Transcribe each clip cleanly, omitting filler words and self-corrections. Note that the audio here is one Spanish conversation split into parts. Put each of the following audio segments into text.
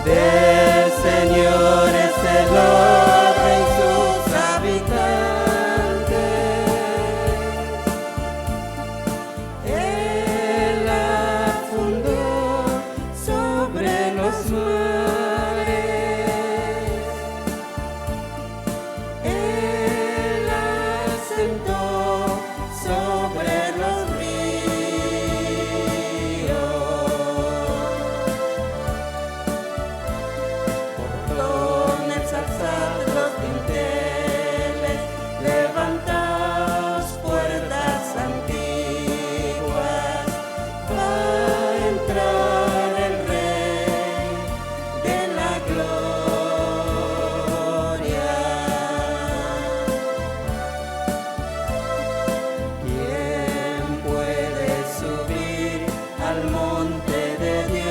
del Señor es el orbe y sus habitantes. Él la fundó sobre los mares. Él la asentó sobre los ríos. Portones, alzad los dinteles, levantaos puertas antiguas, va a entrar el Rey de la gloria. ¿Quién puede subir al monte de Dios?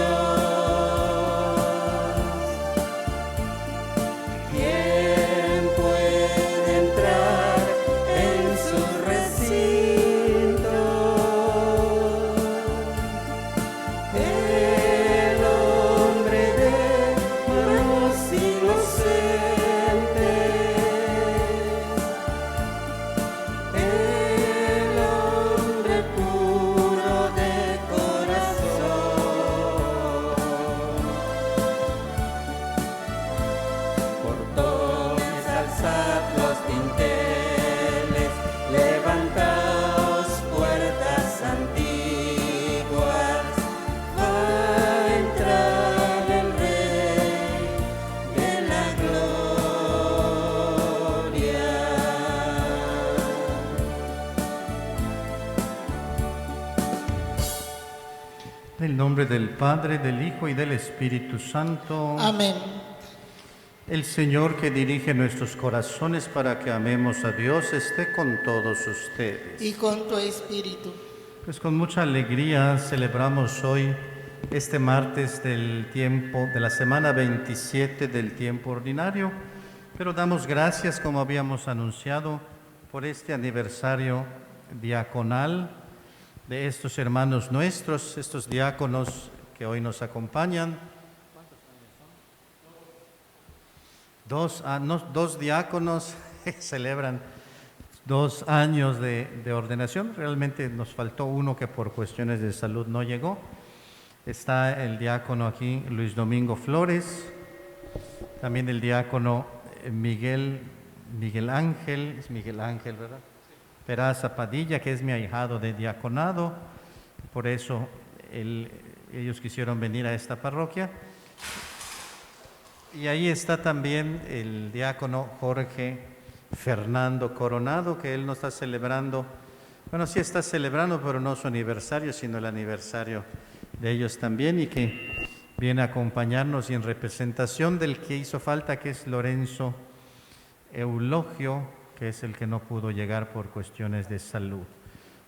¿Quién puede entrar en su recinto? El hombre de manos inocentes, el hombre puro de corazón. Portones, alzad los dinteles, levantaos puertas antiguas, va a entrar el Rey de la gloria. En el nombre del Padre, del Hijo y del Espíritu Santo. Amén. El Señor que dirige nuestros corazones para que amemos a Dios esté con todos ustedes. Y con tu espíritu. Pues con mucha alegría celebramos hoy este martes del tiempo de la semana 27 del tiempo ordinario, pero damos gracias, como habíamos anunciado, por este aniversario diaconal de estos hermanos nuestros, estos diáconos que hoy nos acompañan. Dos diáconos celebran 2 años de ordenación. Realmente nos faltó uno que por cuestiones de salud no llegó. Está el diácono aquí, Luis Domingo Flores, también el diácono Miguel Ángel, es Miguel Ángel, ¿verdad? Peraza Padilla, que es mi ahijado de diaconado, por eso ellos quisieron venir a esta parroquia. Y ahí está también el diácono Jorge Fernando Coronado, que él no está celebrando, bueno, sí está celebrando, pero no su aniversario, sino el aniversario de ellos también, y que viene a acompañarnos y en representación del que hizo falta, que es Lorenzo Eulogio, que es el que no pudo llegar por cuestiones de salud.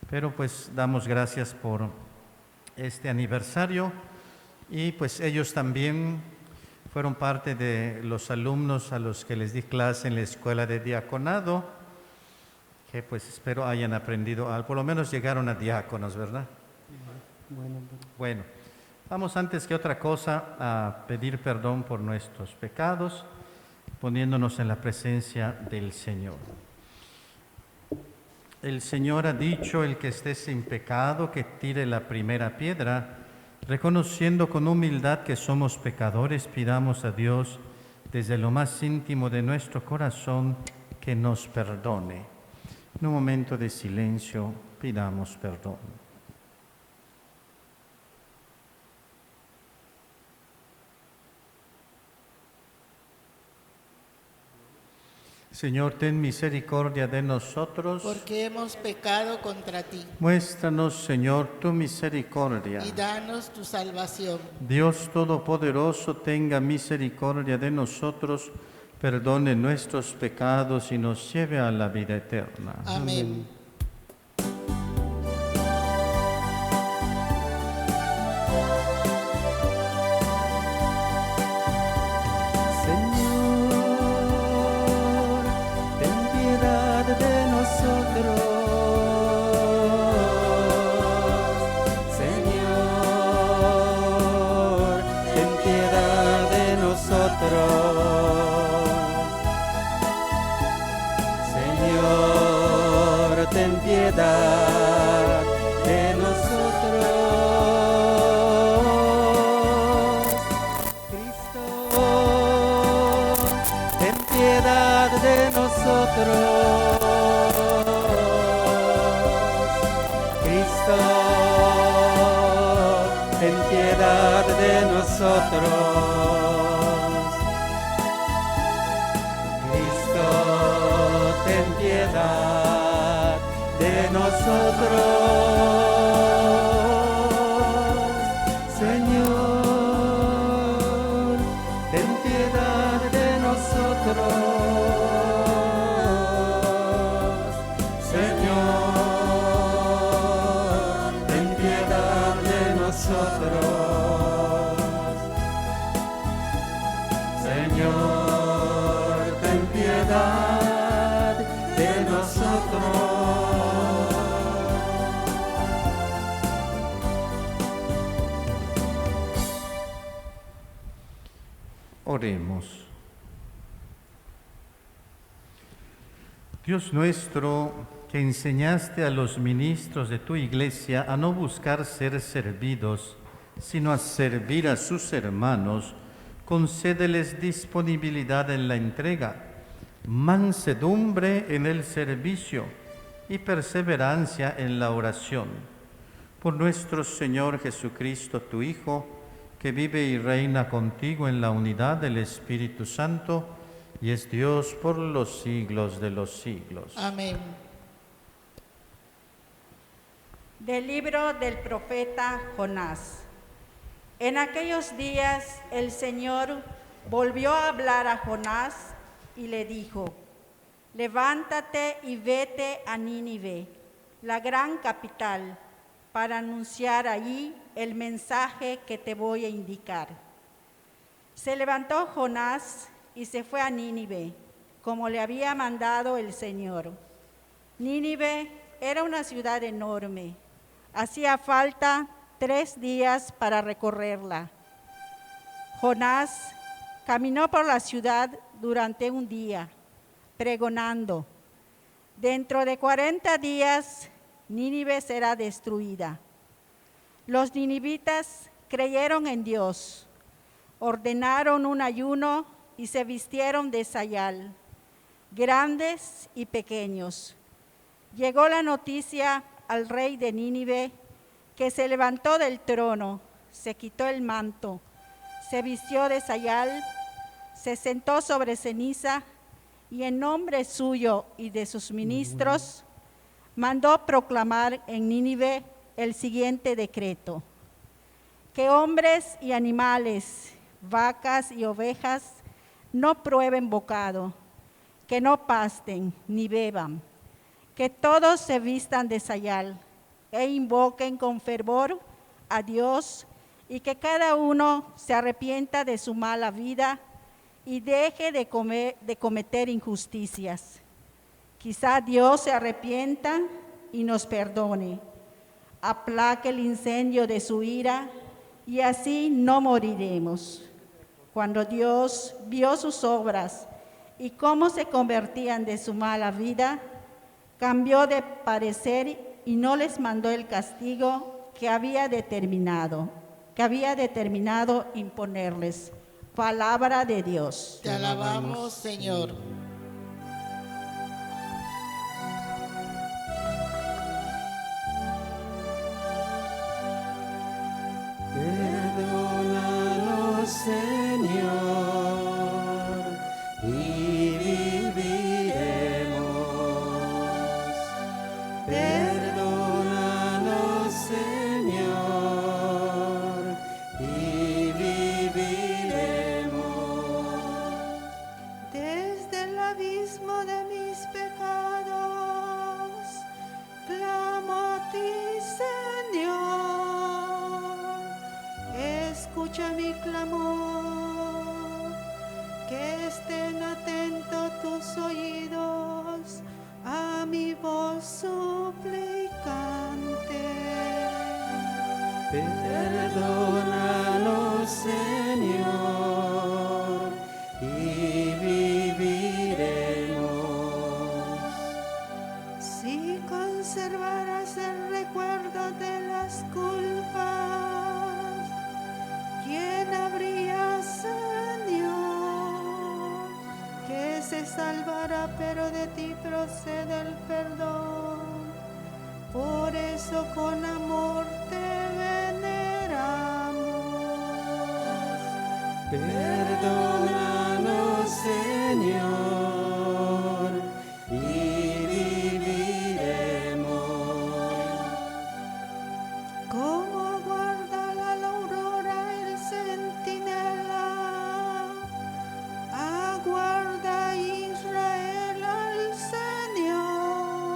Pero pues damos gracias por este aniversario, y pues ellos también fueron parte de los alumnos a los que les di clase en la escuela de diaconado, que pues espero hayan aprendido, por lo menos llegaron a diáconos, ¿verdad? Bueno, vamos antes que otra cosa a pedir perdón por nuestros pecados, poniéndonos en la presencia del Señor. El Señor ha dicho: el que esté sin pecado, que tire la primera piedra. Reconociendo con humildad que somos pecadores, pidamos a Dios desde lo más íntimo de nuestro corazón que nos perdone. En un momento de silencio, pidamos perdón. Señor, ten misericordia de nosotros. Porque hemos pecado contra ti. Muéstranos, Señor, tu misericordia. Y danos tu salvación. Dios Todopoderoso, tenga misericordia de nosotros, perdone nuestros pecados y nos lleve a la vida eterna. Amén. Señor, ten piedad de Señor, ten piedad de nosotros. Cristo, ten piedad de nosotros. Cristo, ten piedad de nosotros. Cristo, ten piedad de nosotros. Señor, ten piedad de nosotros. Señor, ten piedad de nosotros. Señor, ten piedad de nosotros. Oremos. Dios nuestro, que enseñaste a los ministros de tu iglesia a no buscar ser servidos, sino a servir a sus hermanos, concédeles disponibilidad en la entrega, mansedumbre en el servicio y perseverancia en la oración. Por nuestro Señor Jesucristo, tu Hijo, que vive y reina contigo en la unidad del Espíritu Santo, y es Dios por los siglos de los siglos. Amén. Del libro del profeta Jonás. En aquellos días el Señor volvió a hablar a Jonás y le dijo: levántate y vete a Nínive, la gran capital, para anunciar allí el mensaje que te voy a indicar. Se levantó Jonás y se fue a Nínive, como le había mandado el Señor. Nínive era una ciudad enorme. Hacía falta 3 días para recorrerla. Jonás caminó por la ciudad durante un día, pregonando: dentro de 40 días Nínive será destruida. Los ninivitas creyeron en Dios, ordenaron un ayuno y se vistieron de sayal, grandes y pequeños. Llegó la noticia al rey de Nínive, que se levantó del trono, se quitó el manto, se vistió de sayal, se sentó sobre ceniza y en nombre suyo y de sus ministros mandó proclamar en Nínive el siguiente decreto: que hombres y animales, vacas y ovejas no prueben bocado, que no pasten ni beban, que todos se vistan de sayal e invoquen con fervor a Dios, y que cada uno se arrepienta de su mala vida y deje de cometer injusticias. Quizá Dios se arrepienta y nos perdone, aplaque el incendio de su ira y así no moriremos. Cuando Dios vio sus obras y cómo se convertían de su mala vida, cambió de parecer y no les mandó el castigo que había determinado imponerles. Palabra de Dios. Te alabamos, Señor. Perdónanos, Señor, y viviremos. Perdónanos, Señor, y viviremos. Desde el abismo de mis pecados, clamo a ti, Señor. Escucha mi clamor, que estén atentos tus oídos a mi voz suplicante. Perdónanos, Señor, salvará, pero de ti procede el perdón. Por eso con amor te veneramos. Perdónanos, Señor, y viviremos. Como guarda la aurora el centinela, aguarda Israel al Señor,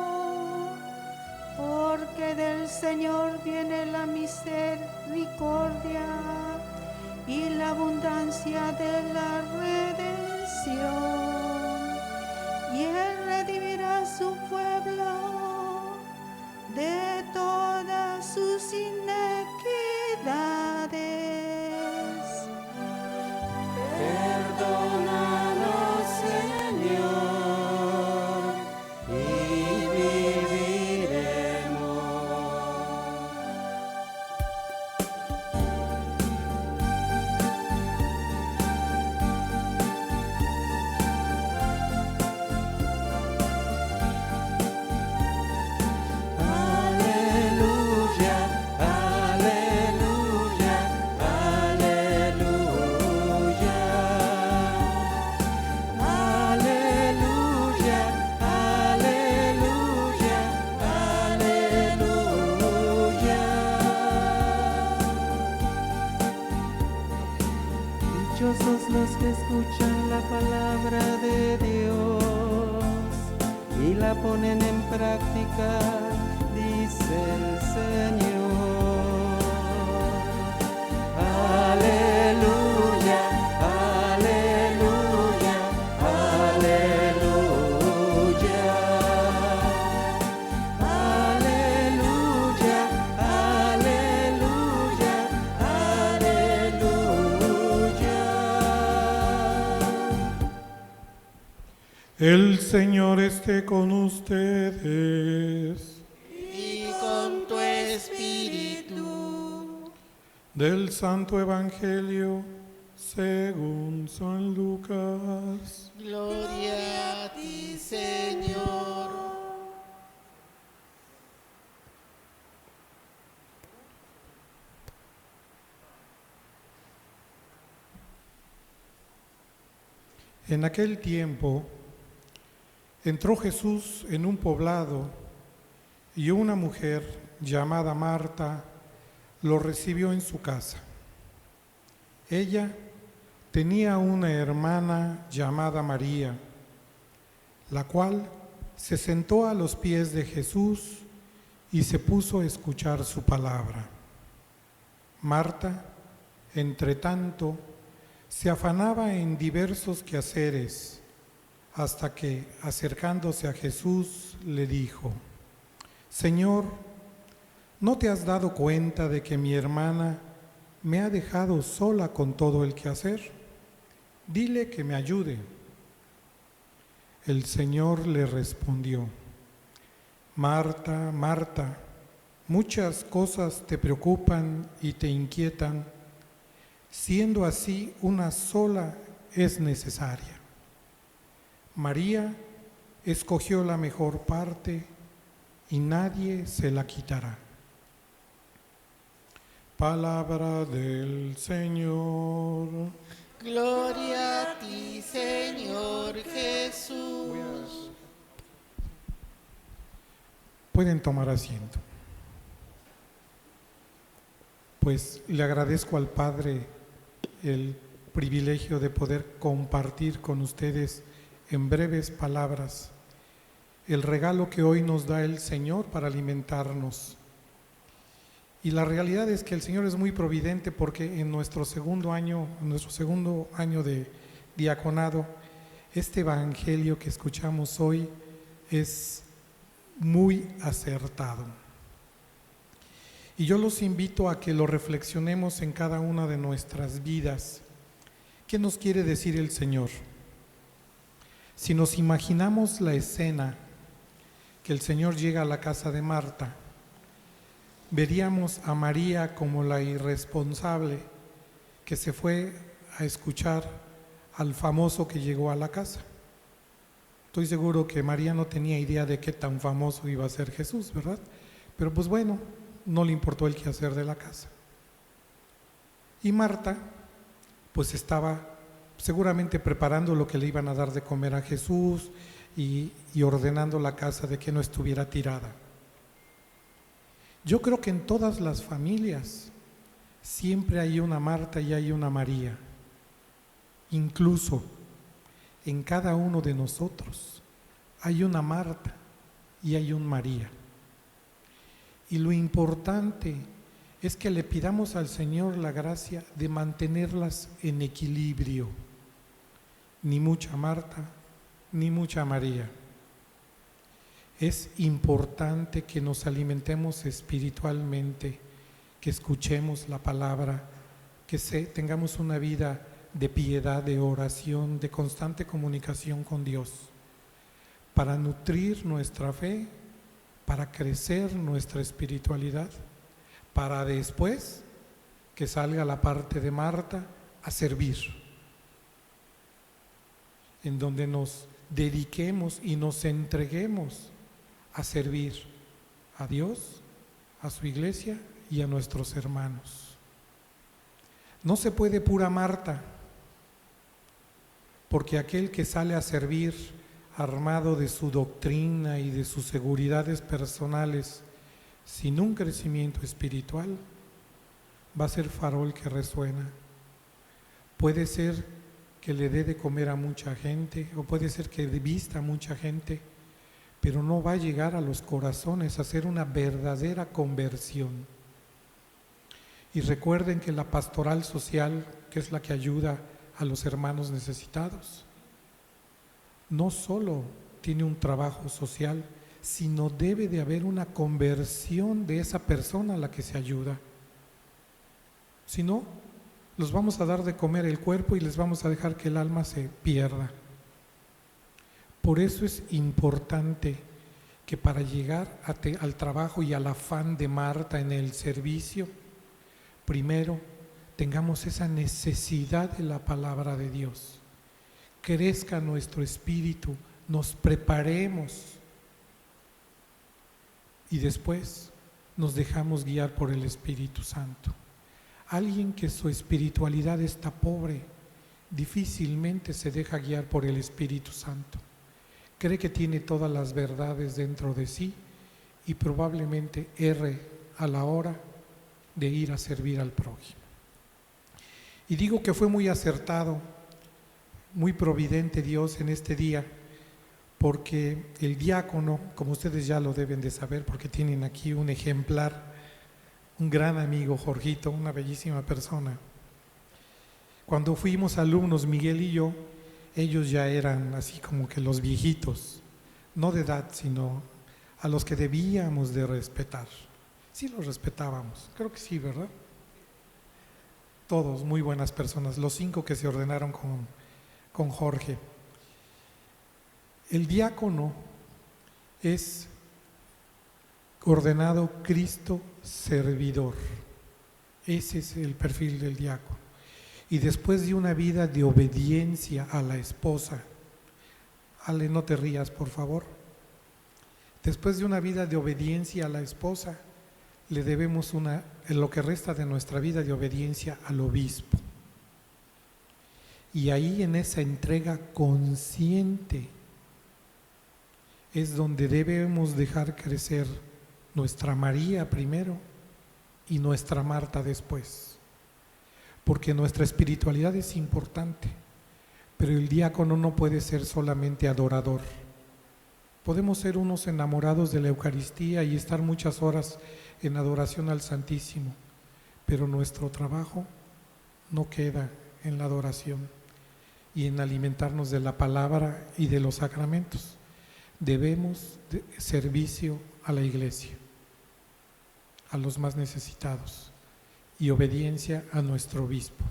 porque del Señor viene la misericordia y la abundancia de la redención, y Él redimirá a su pueblo de todas sus inequidades. Perdónanos, Señor, y viviremos. Aleluya, aleluya, aleluya. Aleluya, aleluya, aleluya. Dichosos los que escuchan la palabra de Dios y la ponen en práctica, dice el Señor. Aleluya, aleluya, aleluya. Aleluya, aleluya, aleluya. El Señor esté con ustedes. Y con tu espíritu. Del Santo Evangelio según San Lucas. Gloria a ti, Señor. En aquel tiempo entró Jesús en un poblado y una mujer llamada Marta lo recibió en su casa. Ella tenía una hermana llamada María, la cual se sentó a los pies de Jesús y se puso a escuchar su palabra. Marta, entre tanto, se afanaba en diversos quehaceres, hasta que, acercándose a Jesús, le dijo: Señor, ¿no te has dado cuenta de que mi hermana me ha dejado sola con todo el quehacer? Dile que me ayude. El Señor le respondió: Marta, Marta, muchas cosas te preocupan y te inquietan, siendo así una sola es necesaria. María escogió la mejor parte y nadie se la quitará. Palabra del Señor. Gloria a ti, Señor Jesús. Pueden tomar asiento. Pues le agradezco al Padre el privilegio de poder compartir con ustedes en breves palabras el regalo que hoy nos da el Señor para alimentarnos. Y la realidad es que el Señor es muy providente, porque en nuestro segundo año de diaconado, este evangelio que escuchamos hoy es muy acertado. Y yo los invito a que lo reflexionemos en cada una de nuestras vidas. ¿Qué nos quiere decir el Señor? Si nos imaginamos la escena que el Señor llega a la casa de Marta, veríamos a María como la irresponsable que se fue a escuchar al famoso que llegó a la casa. Estoy seguro que María no tenía idea de qué tan famoso iba a ser Jesús, ¿verdad? Pero pues bueno, no le importó el quehacer de la casa. Y Marta, pues estaba seguramente preparando lo que le iban a dar de comer a Jesús y ordenando la casa de que no estuviera tirada. Yo creo que en todas las familias siempre hay una Marta y hay una María. Incluso en cada uno de nosotros hay una Marta y hay un María. Y lo importante es que le pidamos al Señor la gracia de mantenerlas en equilibrio. Ni mucha Marta, ni mucha María. Es importante que nos alimentemos espiritualmente, que escuchemos la palabra, que tengamos una vida de piedad, de oración, de constante comunicación con Dios, para nutrir nuestra fe, para crecer nuestra espiritualidad, para después que salga la parte de Marta a servir, en donde nos dediquemos y nos entreguemos a servir a Dios, a su iglesia y a nuestros hermanos. No se puede pura Marta, porque aquel que sale a servir armado de su doctrina y de sus seguridades personales, sin un crecimiento espiritual, va a ser farol que resuena. Puede ser que le dé de comer a mucha gente, o puede ser que vista a mucha gente, pero no va a llegar a los corazones a hacer una verdadera conversión. Y recuerden que la pastoral social, que es la que ayuda a los hermanos necesitados, no solo tiene un trabajo social, sino debe de haber una conversión de esa persona a la que se ayuda. Si no, los vamos a dar de comer el cuerpo y les vamos a dejar que el alma se pierda. Por eso es importante que para llegar al trabajo y al afán de Marta en el servicio, primero tengamos esa necesidad de la palabra de Dios, crezca nuestro espíritu, nos preparemos y después nos dejamos guiar por el Espíritu Santo. Alguien que su espiritualidad está pobre, difícilmente se deja guiar por el Espíritu Santo. Cree que tiene todas las verdades dentro de sí y probablemente erre a la hora de ir a servir al prójimo. Y digo que fue muy acertado, muy providente Dios en este día, porque el diácono, como ustedes ya lo deben de saber, porque tienen aquí un ejemplar, un gran amigo, Jorgito, una bellísima persona. Cuando fuimos alumnos, Miguel y yo, ellos ya eran así como que los viejitos, no de edad, sino a los que debíamos de respetar. Sí los respetábamos, creo que sí, ¿verdad? Todos muy buenas personas, los 5 que se ordenaron con Jorge. El diácono es ordenado Cristo servidor. Ese es el perfil del diácono. Y después de una vida de obediencia a la esposa, Ale, no te rías, por favor. Después de una vida de obediencia a la esposa, le debemos en lo que resta de nuestra vida de obediencia al obispo. Y ahí en esa entrega consciente es donde debemos dejar crecer nuestra María primero y nuestra Marta después. Porque nuestra espiritualidad es importante, pero el diácono no puede ser solamente adorador. Podemos ser unos enamorados de la Eucaristía y estar muchas horas en adoración al Santísimo, pero nuestro trabajo no queda en la adoración y en alimentarnos de la palabra y de los sacramentos. Debemos de servicio a la iglesia, a los más necesitados y obediencia a nuestro obispo.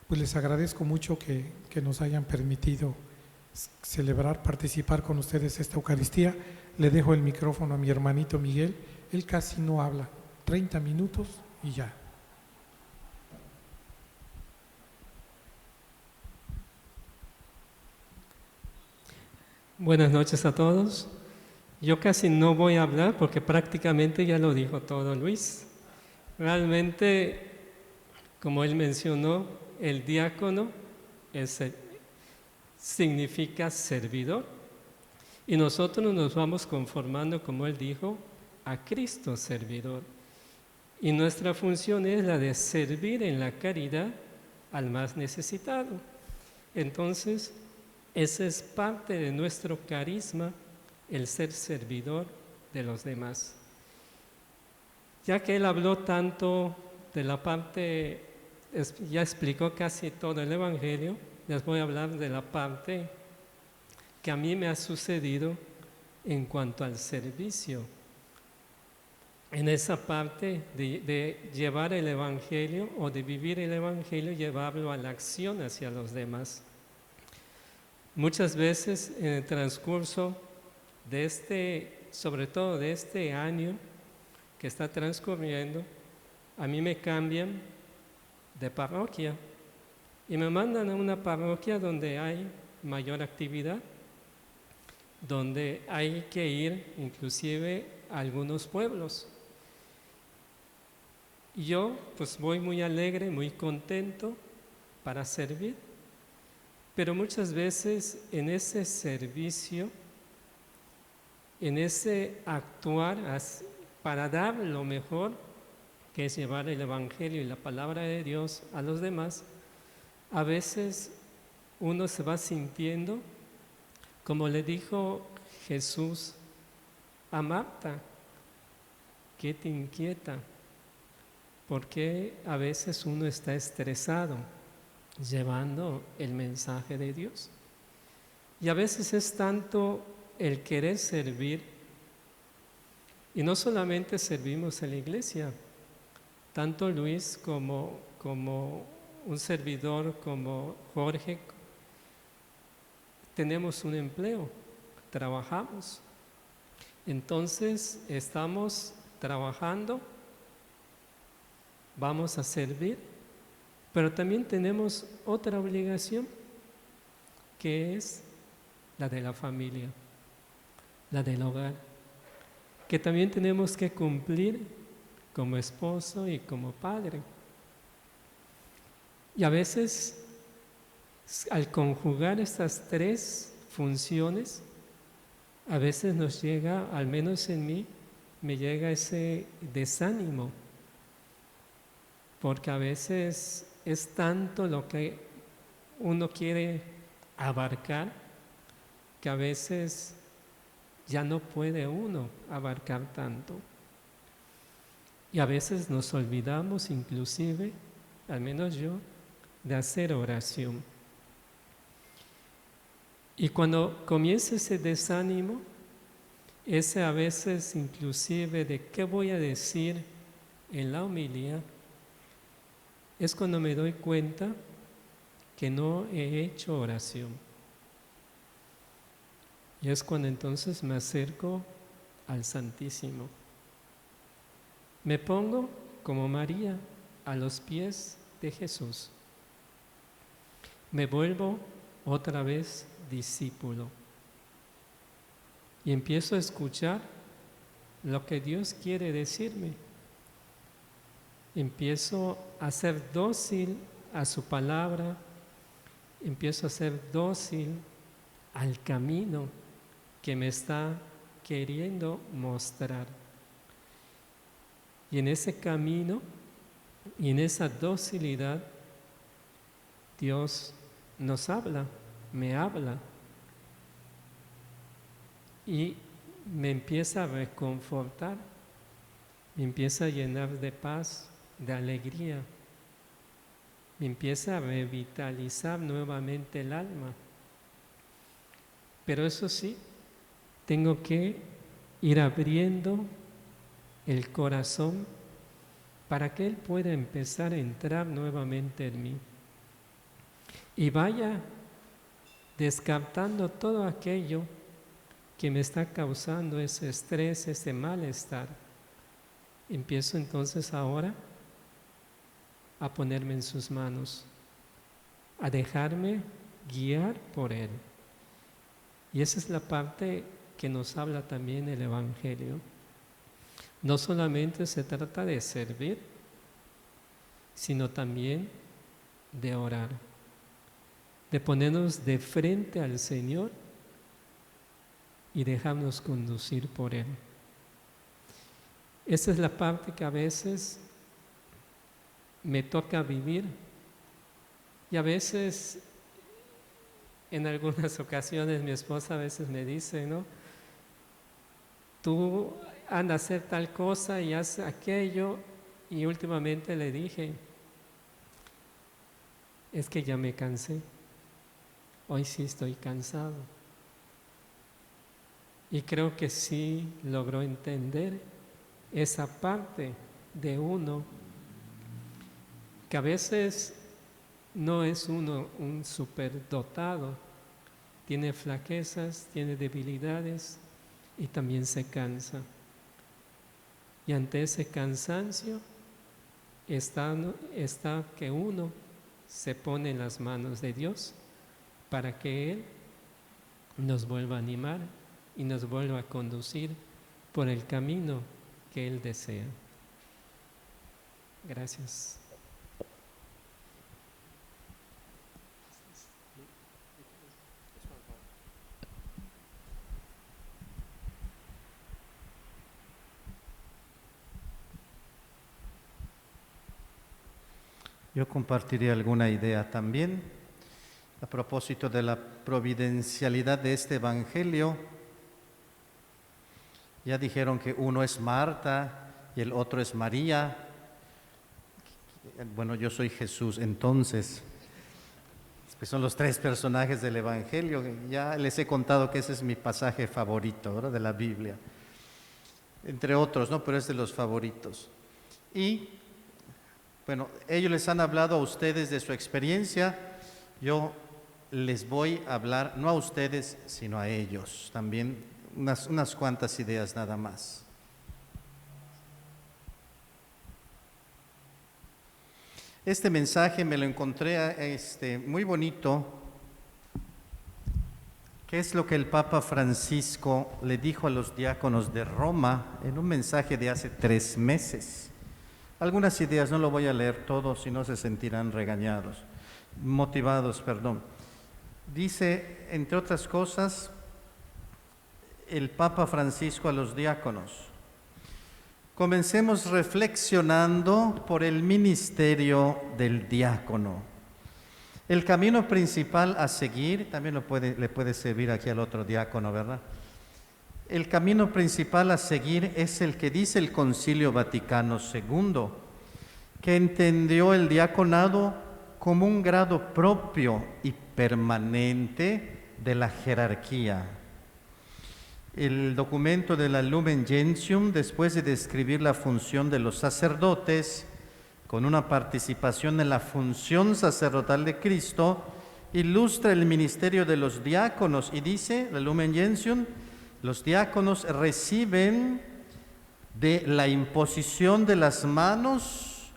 Pues les agradezco mucho que nos hayan permitido celebrar, participar con ustedes esta Eucaristía. Le dejo el micrófono a mi hermanito Miguel, él casi no habla, 30 minutos y ya. Buenas noches a todos. Yo casi no voy a hablar porque prácticamente ya lo dijo todo Luis. Realmente, como él mencionó, el diácono significa servidor y nosotros nos vamos conformando, como él dijo, a Cristo servidor. Y nuestra función es la de servir en la caridad al más necesitado. Entonces, esa es parte de nuestro carisma, el ser servidor de los demás. Ya que él habló tanto de la parte, ya explicó casi todo el Evangelio, les voy a hablar de la parte que a mí me ha sucedido en cuanto al servicio. En esa parte de llevar el Evangelio o de vivir el Evangelio, llevarlo a la acción hacia los demás. Muchas veces en el transcurso de sobre todo de este año que está transcurriendo, a mí me cambian de parroquia y me mandan a una parroquia donde hay mayor actividad, donde hay que ir inclusive a algunos pueblos. Yo pues voy muy alegre, muy contento para servir, pero muchas veces en ese servicio, en ese actuar para dar lo mejor, que es llevar el Evangelio y la palabra de Dios a los demás, a veces uno se va sintiendo, como le dijo Jesús a Marta, ¿qué te inquieta? Porque a veces uno está estresado llevando el mensaje de Dios. Y a veces es tanto el querer servir, y no solamente servimos en la iglesia, tanto Luis como un servidor, como Jorge, tenemos un empleo, trabajamos. Entonces estamos trabajando, vamos a servir, pero también tenemos otra obligación, que es la de la familia, la del hogar, que también tenemos que cumplir como esposo y como padre. Y a veces, al conjugar estas tres funciones, a veces nos llega, al menos en mí, me llega ese desánimo, porque a veces es tanto lo que uno quiere abarcar, que a veces ya no puede uno abarcar tanto. Y a veces nos olvidamos inclusive, al menos yo, de hacer oración. Y cuando comienza ese desánimo, ese a veces inclusive de qué voy a decir en la homilía, es cuando me doy cuenta que no he hecho oración. Y es cuando entonces me acerco al Santísimo. Me pongo como María a los pies de Jesús. Me vuelvo otra vez discípulo. Y empiezo a escuchar lo que Dios quiere decirme. Empiezo a ser dócil a su palabra, empiezo a ser dócil al camino que me está queriendo mostrar. Y en ese camino y en esa docilidad, Dios nos habla, me habla y me empieza a reconfortar, me empieza a llenar de paz, de alegría, me empieza a revitalizar nuevamente el alma. Pero eso sí, tengo que ir abriendo el corazón para que Él pueda empezar a entrar nuevamente en mí y vaya descartando todo aquello que me está causando ese estrés, ese malestar. Empiezo entonces ahora a ponerme en sus manos, a dejarme guiar por Él. Y esa es la parte que nos habla también el Evangelio. No solamente se trata de servir, sino también de orar, de ponernos de frente al Señor y dejarnos conducir por Él. Esa es la parte que a veces me toca vivir y a veces, en algunas ocasiones, mi esposa a veces me dice, ¿no? Tú anda a hacer tal cosa y haz aquello, y últimamente le dije, es que ya me cansé, hoy sí estoy cansado. Y creo que sí logró entender esa parte de uno, que a veces no es uno un superdotado, tiene flaquezas, tiene debilidades y también se cansa. Y ante ese cansancio está que uno se pone en las manos de Dios para que Él nos vuelva a animar y nos vuelva a conducir por el camino que Él desea. Gracias. Yo compartiría alguna idea también a propósito de la providencialidad de este Evangelio. Ya dijeron que uno es Marta y el otro es María. Bueno, yo soy Jesús, entonces. Pues son los tres personajes del Evangelio. Ya les he contado que ese es mi pasaje favorito, ¿verdad?, de la Biblia. Entre otros, ¿no? Pero es de los favoritos. Y bueno, ellos les han hablado a ustedes de su experiencia. Yo les voy a hablar, no a ustedes, sino a ellos. También unas cuantas ideas nada más. Este mensaje me lo encontré muy bonito. ¿Qué es lo que el Papa Francisco le dijo a los diáconos de Roma en un mensaje de hace 3 meses? Algunas ideas, no lo voy a leer todo, si no se sentirán motivados. Dice, entre otras cosas, el Papa Francisco a los diáconos: comencemos reflexionando por el ministerio del diácono. El camino principal a seguir, también le puede servir aquí al otro diácono, ¿verdad? El camino principal a seguir es el que dice el Concilio Vaticano II, que entendió el diaconado como un grado propio y permanente de la jerarquía. El documento de la Lumen Gentium, después de describir la función de los sacerdotes, con una participación en la función sacerdotal de Cristo, ilustra el ministerio de los diáconos y dice, la Lumen Gentium, los diáconos reciben de la imposición de las manos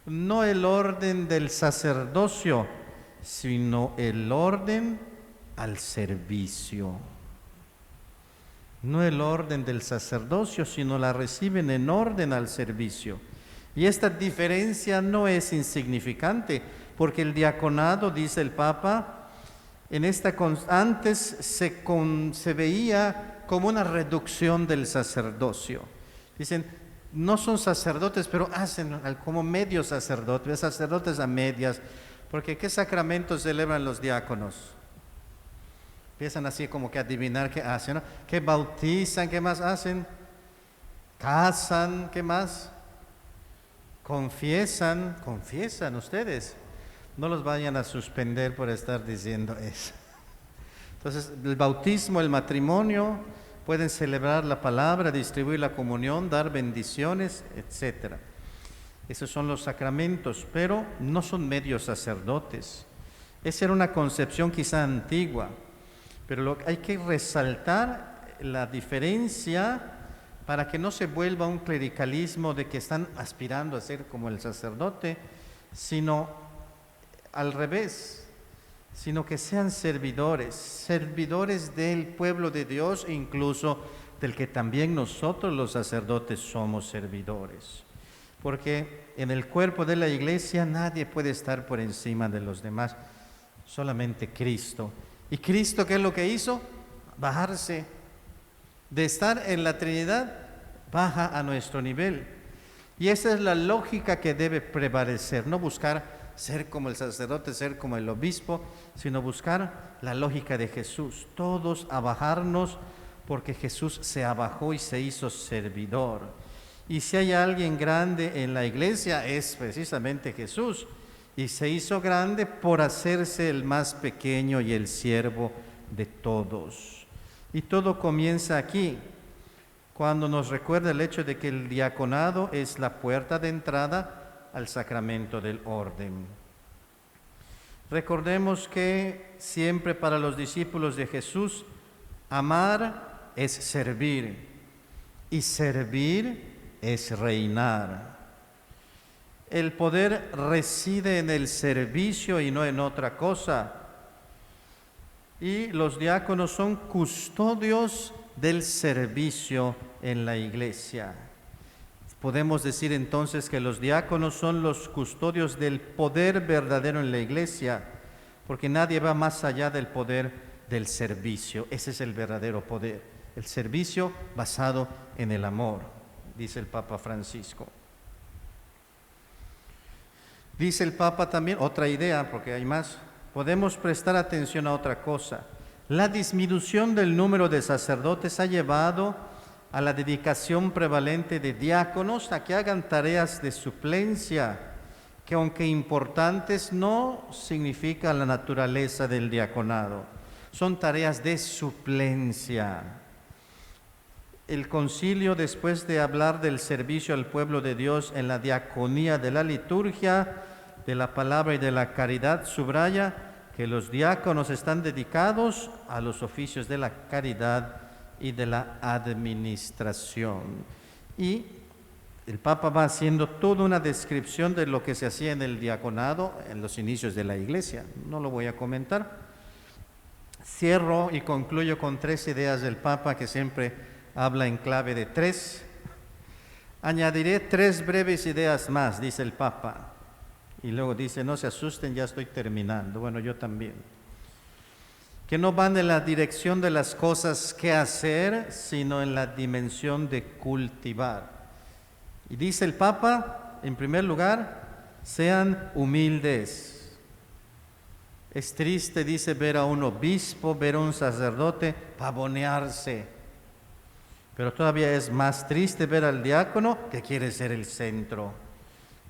no el orden del sacerdocio, sino el orden al servicio. No el orden del sacerdocio, sino la reciben en orden al servicio. Y esta diferencia no es insignificante, porque el diaconado, dice el Papa, antes se veía como una reducción del sacerdocio. Dicen, no son sacerdotes, pero hacen como medio sacerdotes, sacerdotes a medias, porque ¿qué sacramentos celebran los diáconos? Empiezan así como que a adivinar qué hacen, ¿no? ¿Qué bautizan? ¿Qué más hacen? ¿Casan? ¿Qué más? Confiesan ustedes. No los vayan a suspender por estar diciendo eso. Entonces, el bautismo, el matrimonio, pueden celebrar la palabra, distribuir la comunión, dar bendiciones, etc. Esos son los sacramentos, pero no son medios sacerdotes. Esa era una concepción quizá antigua, pero hay que resaltar la diferencia para que no se vuelva un clericalismo de que están aspirando a ser como el sacerdote, sino al revés. sino que sean servidores, servidores del pueblo de Dios e incluso del que también nosotros los sacerdotes somos servidores. Porque en el cuerpo de la iglesia nadie puede estar por encima de los demás, solamente Cristo. ¿Y Cristo qué es lo que hizo? Bajarse. De estar en la Trinidad, baja a nuestro nivel. Y esa es la lógica que debe prevalecer, no buscar ser como el sacerdote, ser como el obispo, sino buscar la lógica de Jesús. Todos a bajarnos porque Jesús se abajó y se hizo servidor. Y si hay alguien grande en la iglesia, es precisamente Jesús. Y se hizo grande por hacerse el más pequeño y el siervo de todos. Y todo comienza aquí, cuando nos recuerda el hecho de que el diaconado es la puerta de entrada al sacramento del orden. Recordemos que siempre para los discípulos de Jesús, amar es servir y servir es reinar. El poder reside en el servicio y no en otra cosa. Y los diáconos son custodios del servicio en la iglesia. Podemos decir entonces que los diáconos son los custodios del poder verdadero en la iglesia, porque nadie va más allá del poder del servicio. Ese es el verdadero poder, el servicio basado en el amor, dice el Papa Francisco. Dice el Papa también, otra idea, porque hay más, podemos prestar atención a otra cosa. La disminución del número de sacerdotes ha llevado a la dedicación prevalente de diáconos a que hagan tareas de suplencia, que aunque importantes no significa la naturaleza del diaconado, son tareas de suplencia. El concilio, después de hablar del servicio al pueblo de Dios en la diaconía de la liturgia, de la palabra y de la caridad, subraya que los diáconos están dedicados a los oficios de la caridad y de la administración. Y el Papa va haciendo toda una descripción de lo que se hacía en el diaconado en los inicios de la iglesia. No lo voy a comentar. Cierro y concluyo con 3 ideas del Papa, que siempre habla en clave de 3. Añadiré 3 breves ideas más, dice el Papa. Y luego dice, no se asusten, ya estoy terminando. Bueno, yo también. Que no van en la dirección de las cosas que hacer, sino en la dimensión de cultivar. Y dice el Papa, en primer lugar, sean humildes. Es triste, dice, ver a un obispo, ver a un sacerdote pavonearse. Pero todavía es más triste ver al diácono que quiere ser el centro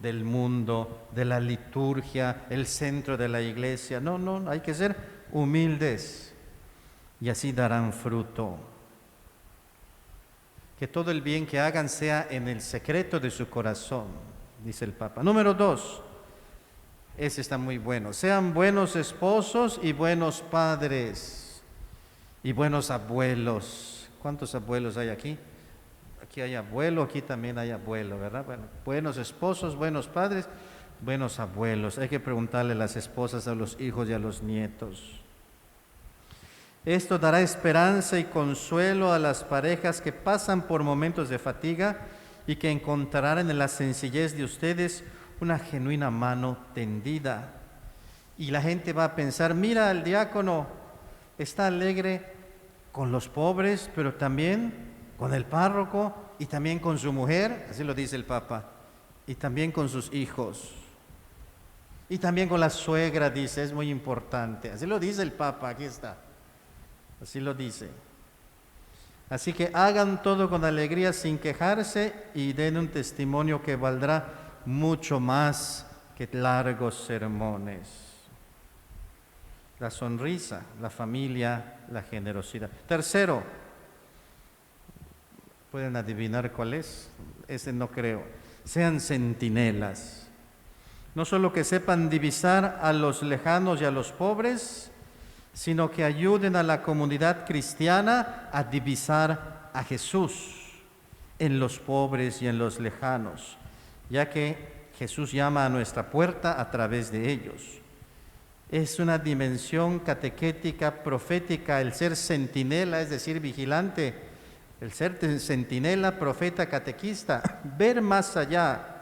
del mundo, de la liturgia, el centro de la iglesia. No, hay que ser humildes y así darán fruto. Que todo el bien que hagan sea en el secreto de su corazón, dice el Papa. Número 2, ese está muy bueno. Sean buenos esposos y buenos padres y buenos abuelos. ¿Cuántos abuelos hay aquí? Aquí hay abuelo, aquí también hay abuelo, ¿verdad? Bueno, buenos esposos, buenos padres, buenos abuelos. Hay que preguntarle a las esposas, a los hijos y a los nietos. Esto dará esperanza y consuelo a las parejas que pasan por momentos de fatiga y que encontrarán en la sencillez de ustedes una genuina mano tendida. Y la gente va a pensar, mira, el diácono está alegre con los pobres, pero también con el párroco y también con su mujer, así lo dice el Papa, y también con sus hijos. Y también con la suegra, dice, es muy importante. Así lo dice el Papa, aquí está. Así lo dice. Así que hagan todo con alegría, sin quejarse, y den un testimonio que valdrá mucho más que largos sermones. La sonrisa, la familia, la generosidad. Tercero, ¿pueden adivinar cuál es? Ese no creo. Sean centinelas. No solo que sepan divisar a los lejanos y a los pobres, sino que ayuden a la comunidad cristiana a divisar a Jesús en los pobres y en los lejanos, ya que Jesús llama a nuestra puerta a través de ellos. Es una dimensión catequética, profética, el ser centinela, es decir, vigilante, el ser centinela, profeta, catequista, ver más allá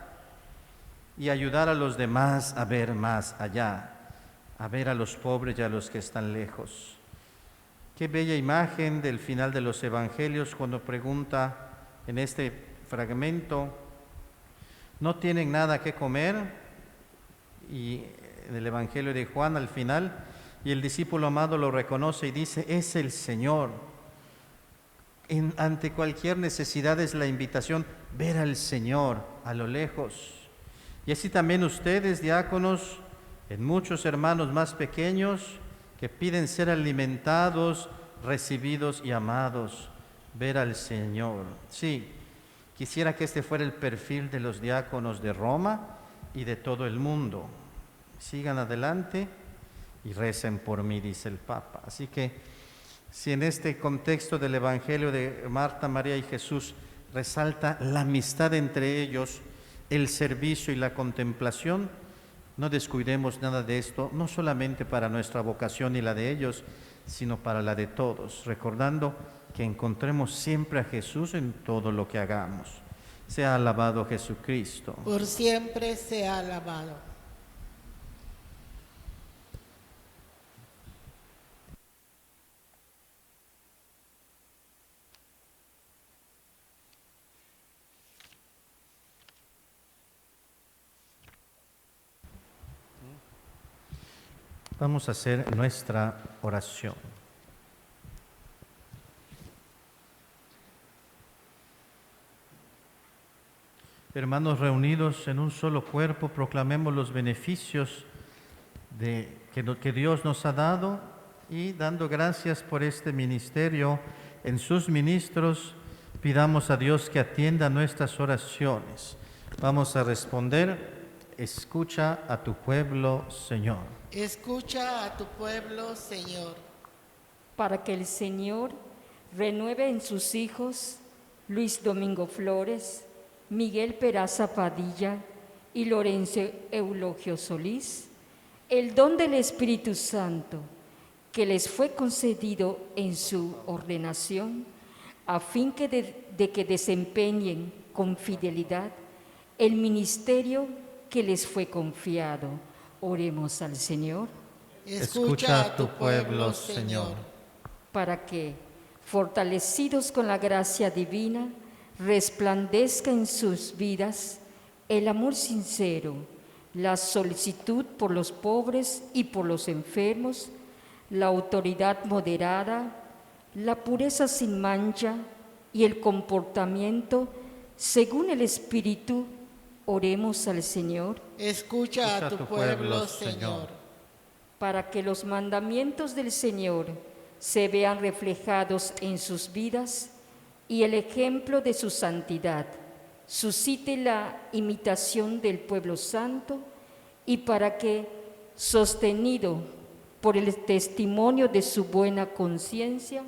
y ayudar a los demás a ver más allá, a ver a los pobres y a los que están lejos. Qué bella imagen del final de los evangelios cuando pregunta en este fragmento, ¿no tienen nada que comer? Y en el evangelio de Juan al final, y el discípulo amado lo reconoce y dice, es el Señor. Ante cualquier necesidad es la invitación, ver al Señor a lo lejos. Y así también ustedes, diáconos, en muchos hermanos más pequeños que piden ser alimentados, recibidos y amados, ver al Señor. Sí, quisiera que este fuera el perfil de los diáconos de Roma y de todo el mundo. Sigan adelante y recen por mí, dice el Papa. Así que si en este contexto del Evangelio de Marta, María y Jesús resalta la amistad entre ellos, el servicio y la contemplación, no descuidemos nada de esto, no solamente para nuestra vocación y la de ellos, sino para la de todos, recordando que encontremos siempre a Jesús en todo lo que hagamos. Sea alabado Jesucristo. Por siempre sea alabado. Vamos a hacer nuestra oración. Hermanos reunidos en un solo cuerpo, proclamemos los beneficios que Dios nos ha dado y dando gracias por este ministerio en sus ministros, pidamos a Dios que atienda nuestras oraciones. Vamos a responder, escucha a tu pueblo, Señor. Escucha a tu pueblo, Señor. Para que el Señor renueve en sus hijos Luis Domingo Flores, Miguel Peraza Padilla y Lorenzo Eulogio Solís, el don del Espíritu Santo que les fue concedido en su ordenación, a fin de que desempeñen con fidelidad el ministerio que les fue confiado. Oremos al Señor. Escucha a tu pueblo, Señor. Para que, fortalecidos con la gracia divina, resplandezca en sus vidas el amor sincero, la solicitud por los pobres y por los enfermos, la autoridad moderada, la pureza sin mancha y el comportamiento según el Espíritu. Oremos al Señor. Escucha a tu pueblo, Señor. Para que los mandamientos del Señor se vean reflejados en sus vidas y el ejemplo de su santidad suscite la imitación del pueblo santo, y para que, sostenido por el testimonio de su buena conciencia,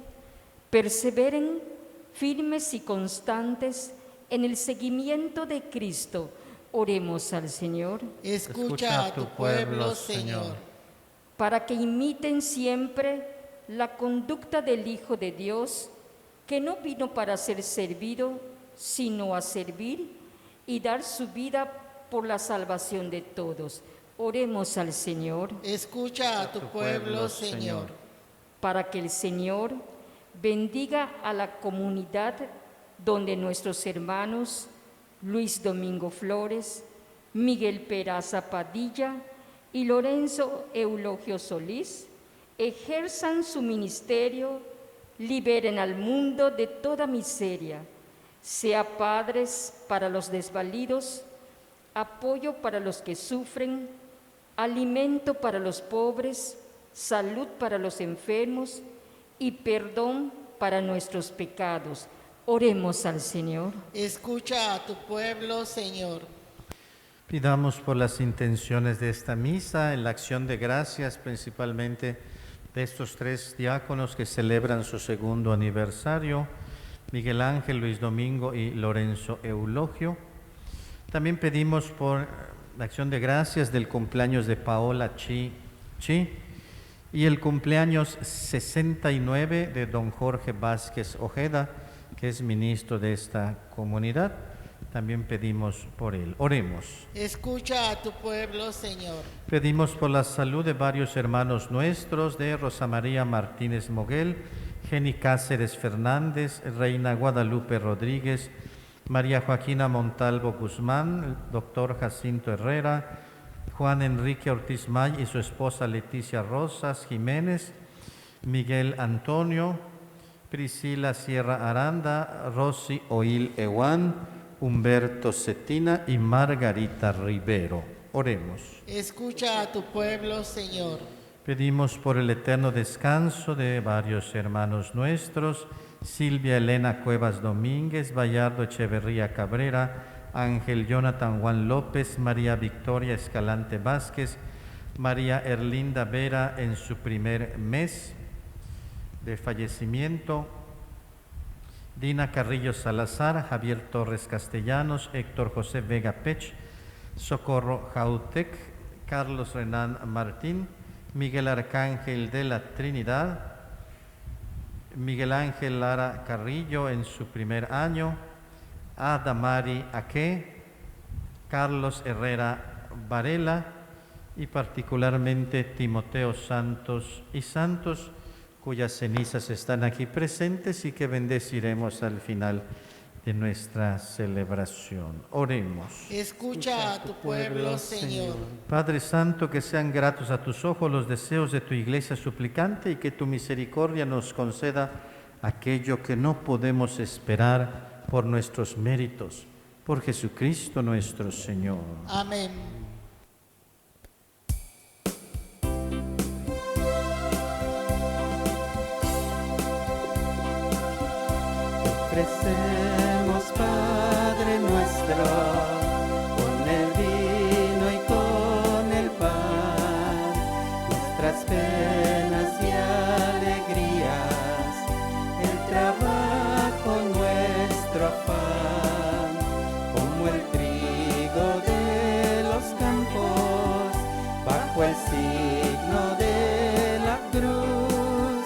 perseveren firmes y constantes en el seguimiento de Cristo. Oremos al Señor. Escucha a tu pueblo, Señor. Para que imiten siempre la conducta del Hijo de Dios, que no vino para ser servido, sino a servir y dar su vida por la salvación de todos. Oremos al Señor. Escucha a tu pueblo, Señor. Para que el Señor bendiga a la comunidad donde nuestros hermanos Luis Domingo Flores, Miguel Peraza Padilla y Lorenzo Eulogio Solís ejerzan su ministerio, liberen al mundo de toda miseria, sea padres para los desvalidos, apoyo para los que sufren, alimento para los pobres, salud para los enfermos y perdón para nuestros pecados. Oremos al Señor. Escucha a tu pueblo, Señor. Pidamos por las intenciones de esta misa, en la acción de gracias principalmente de estos tres diáconos que celebran su segundo aniversario, Miguel Ángel, Luis Domingo y Lorenzo Eulogio. También pedimos por la acción de gracias del cumpleaños de Paola Chi ¿sí? Y el cumpleaños 69 de don Jorge Vázquez Ojeda, que es ministro de esta comunidad. También pedimos por él. Oremos. Escucha a tu pueblo, Señor. Pedimos por la salud de varios hermanos nuestros, de Rosa María Martínez Moguel, Jenny Cáceres Fernández, Reina Guadalupe Rodríguez, María Joaquina Montalvo Guzmán, el doctor Jacinto Herrera, Juan Enrique Ortiz May y su esposa Leticia Rosas Jiménez, Miguel Antonio, Priscila Sierra Aranda, Rosy Oil Ewan, Humberto Cetina y Margarita Rivero. Oremos. Escucha a tu pueblo, Señor. Pedimos por el eterno descanso de varios hermanos nuestros, Silvia Elena Cuevas Domínguez, Bayardo Echeverría Cabrera, Ángel Jonathan Juan López, María Victoria Escalante Vázquez, María Erlinda Vera en su primer mes de fallecimiento, Dina Carrillo Salazar, Javier Torres Castellanos, Héctor José Vega Pech, Socorro Jautec, Carlos Renán Martín, Miguel Arcángel de la Trinidad, Miguel Ángel Lara Carrillo en su primer año, Adamari Aque, Carlos Herrera Varela y particularmente Timoteo Santos y Santos, cuyas cenizas están aquí presentes y que bendeciremos al final de nuestra celebración. Oremos. Escucha a tu pueblo, Señor. Padre Santo, que sean gratos a tus ojos los deseos de tu iglesia suplicante y que tu misericordia nos conceda aquello que no podemos esperar por nuestros méritos. Por Jesucristo nuestro Señor. Amén. Ofrecemos, Padre nuestro, con el vino y con el pan, nuestras penas y alegrías, el trabajo, nuestro afán, como el trigo de los campos, bajo el signo de la cruz,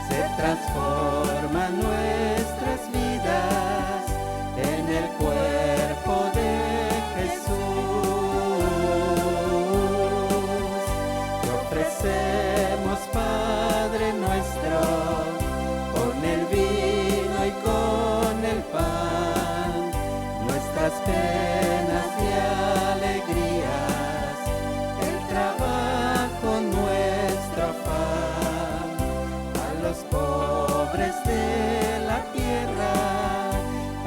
se transforma nuestras vidas en el cuerpo de Jesús. Te ofrecemos, Padre nuestro, con el vino y con el pan, nuestras penas y alegrías, el trabajo, nuestro afán, a los pobres de la tierra,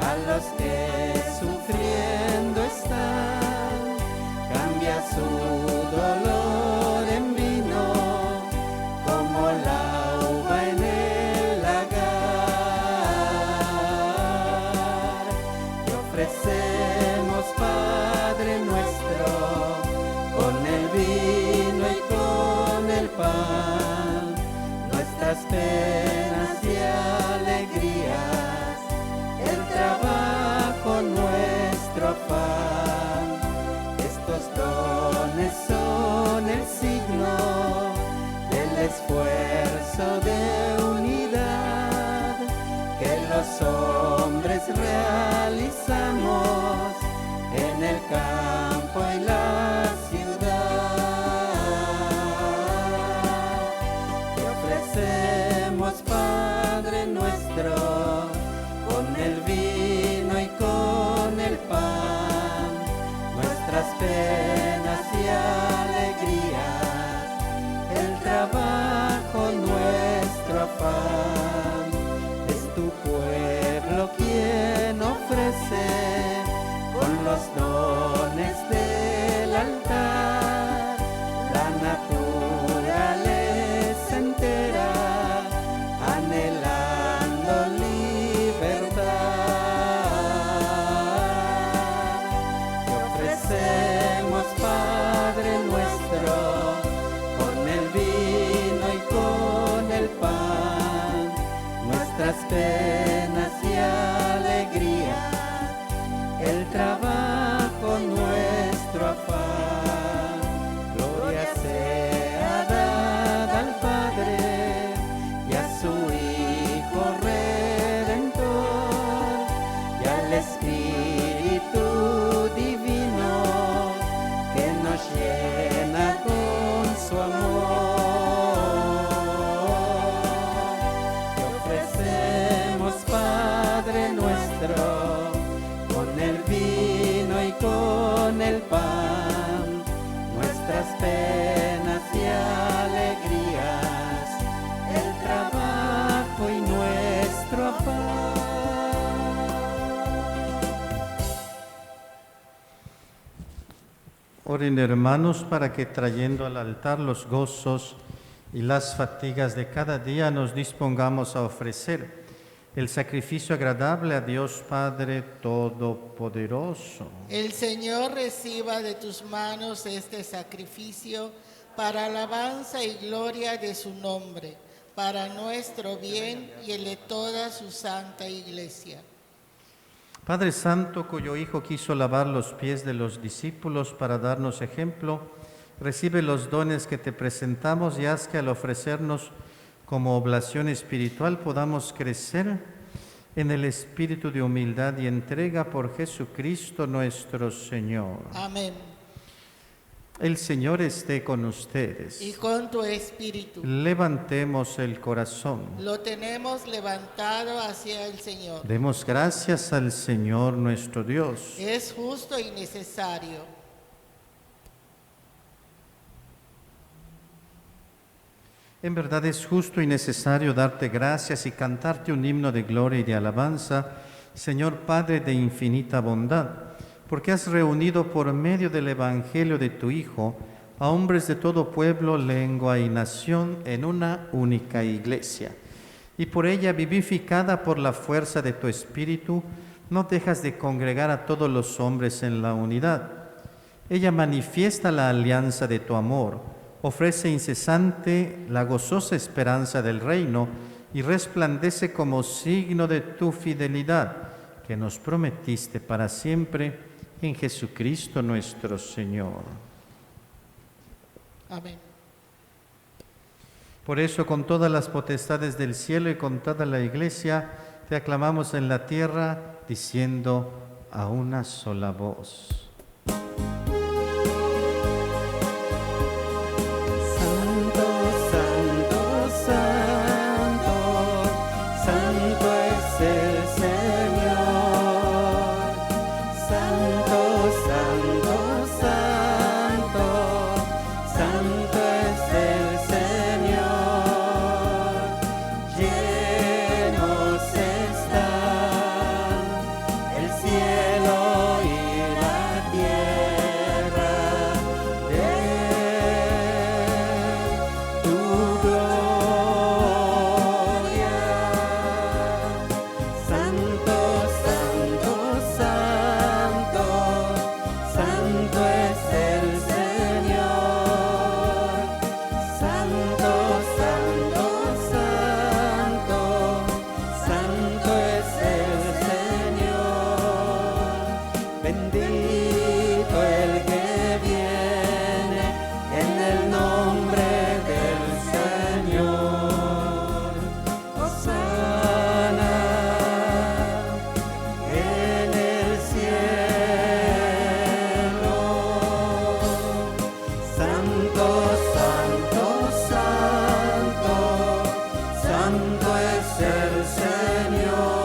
a los que sufriendo están, cambia su dolor en vino, como la uva en el lagar. Te ofrecemos, Padre nuestro, con el vino y con el pan, nuestras penas y alegrías, el trabajo, nuestro afán. Estos dones son el signo del esfuerzo de unidad que los hombres realizamos en el campo y la ciudad. Te ofrecemos, Padre nuestro, con el vino y con el pan, nuestras penas y alegrías, el trabajo, nuestro afán. Es tu pueblo quien ofrece con los dones del altar la naturaleza entera, anhelando libertad. Te ofrecemos, Padre nuestro, con el vino y con el pan, nuestras penas y alegrías, el trabajo, nuestro afán. Gloria sea Oren hermanos para que trayendo al altar los gozos y las fatigas de cada día nos dispongamos a ofrecer el sacrificio agradable a Dios Padre Todopoderoso. El Señor reciba de tus manos este sacrificio para alabanza y gloria de su nombre, para nuestro bien y el de toda su santa iglesia. Padre Santo, cuyo Hijo quiso lavar los pies de los discípulos para darnos ejemplo, recibe los dones que te presentamos y haz que al ofrecernos como oblación espiritual podamos crecer en el espíritu de humildad y entrega por Jesucristo nuestro Señor. Amén. El Señor esté con ustedes. Y con tu espíritu. Levantemos el corazón. Lo tenemos levantado hacia el Señor. Demos gracias al Señor nuestro Dios. Es justo y necesario. En verdad es justo y necesario darte gracias y cantarte un himno de gloria y de alabanza, Señor Padre de infinita bondad, porque has reunido por medio del Evangelio de tu Hijo a hombres de todo pueblo, lengua y nación en una única iglesia. Y por ella, vivificada por la fuerza de tu Espíritu, no dejas de congregar a todos los hombres en la unidad. Ella manifiesta la alianza de tu amor, ofrece incesante la gozosa esperanza del reino y resplandece como signo de tu fidelidad, que nos prometiste para siempre en Jesucristo nuestro Señor. Amén. Por eso, con todas las potestades del cielo y con toda la iglesia, te aclamamos en la tierra, diciendo a una sola voz. Santo, santo, santo, santo es el Señor. Santo, santo, santo, santo es el Señor. Llenos están el cielo y la tierra de tu gloria. Santo, santo, santo, santo es el Señor. Santo, santo, santo, santo es el Señor. Bendito el que viene en el nombre del Señor. Hosana en el cielo. Santo, santo, santo, santo es el Señor.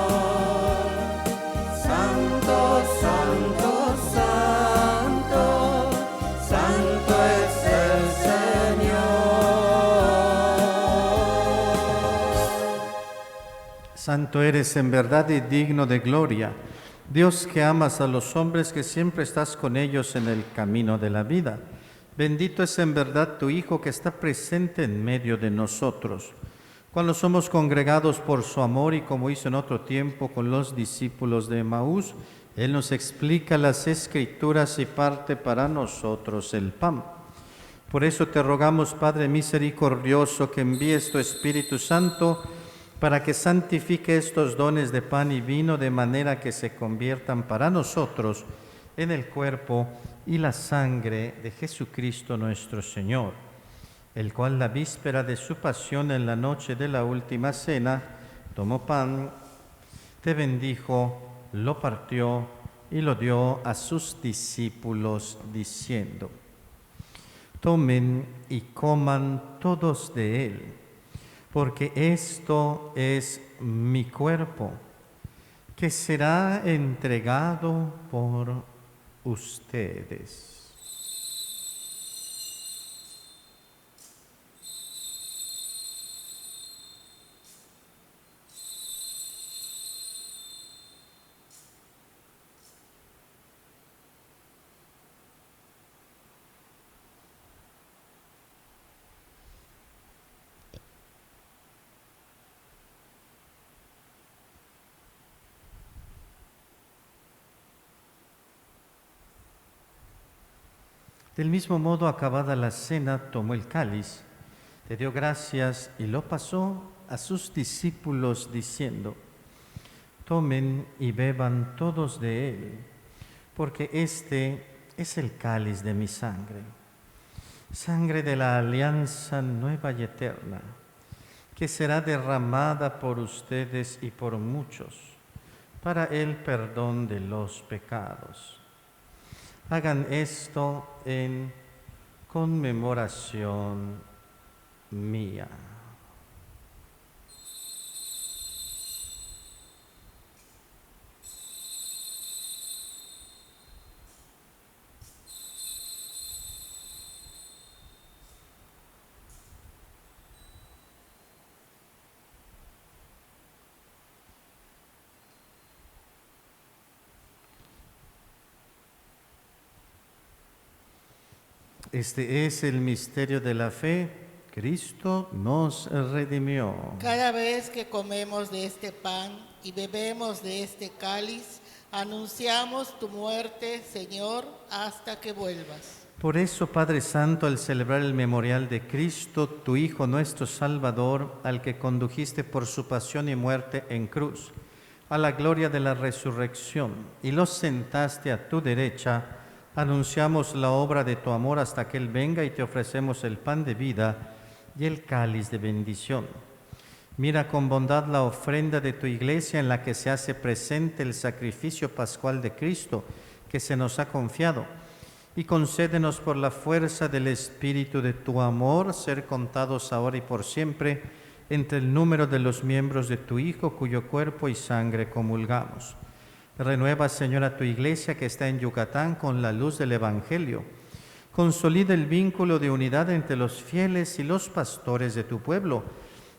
Santo, santo, santo, santo es el Señor. Santo eres en verdad y digno de gloria, Dios que amas a los hombres, que siempre estás con ellos en el camino de la vida. Bendito es en verdad tu Hijo que está presente en medio de nosotros. Cuando somos congregados por su amor y como hizo en otro tiempo con los discípulos de Emaús, Él nos explica las Escrituras y parte para nosotros el pan. Por eso te rogamos, Padre misericordioso, que envíes tu Espíritu Santo para que santifique estos dones de pan y vino de manera que se conviertan para nosotros en el cuerpo y la sangre de Jesucristo nuestro Señor, el cual la víspera de su pasión en la noche de la última cena tomó pan, te bendijo, lo partió y lo dio a sus discípulos diciendo: tomen y coman todos de él, porque esto es mi cuerpo, que será entregado por ustedes. Del mismo modo, acabada la cena, tomó el cáliz, te dio gracias y lo pasó a sus discípulos diciendo: tomen y beban todos de él, porque este es el cáliz de mi sangre, sangre de la alianza nueva y eterna, que será derramada por ustedes y por muchos para el perdón de los pecados. Hagan esto en conmemoración mía. Este es el misterio de la fe. Cristo nos redimió. Cada vez que comemos de este pan y bebemos de este cáliz, anunciamos tu muerte, Señor, hasta que vuelvas. Por eso, Padre Santo, al celebrar el memorial de Cristo, tu Hijo nuestro Salvador, al que condujiste por su pasión y muerte en cruz, a la gloria de la resurrección, y lo sentaste a tu derecha, anunciamos la obra de tu amor hasta que Él venga y te ofrecemos el pan de vida y el cáliz de bendición. Mira con bondad la ofrenda de tu iglesia en la que se hace presente el sacrificio pascual de Cristo que se nos ha confiado, y concédenos por la fuerza del Espíritu de tu amor ser contados ahora y por siempre entre el número de los miembros de tu Hijo, cuyo cuerpo y sangre comulgamos. Renueva, Señor, a tu iglesia que está en Yucatán con la luz del Evangelio. Consolida el vínculo de unidad entre los fieles y los pastores de tu pueblo,